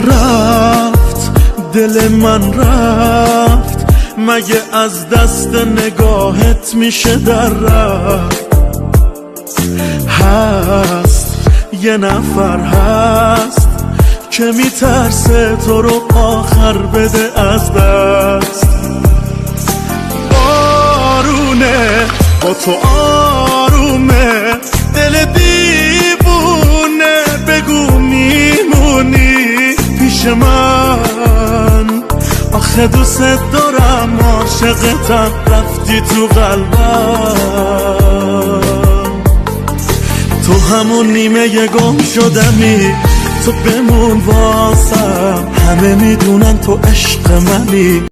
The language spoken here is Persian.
رفت دل من رفت، مگه از دست نگاهت میشه در رفت؟ هست یه نفر هست که میترسه تو رو آخر بده از دست. بارونه با تو آرومه، دل دیوونه، بگو میمونی پیش من؟ آخه دوست دارم، عاشقتم، رفتی تو قلبم. تو همون نیمه گم شدمی، تو بمون واسم، همه میدونن تو عشق منی.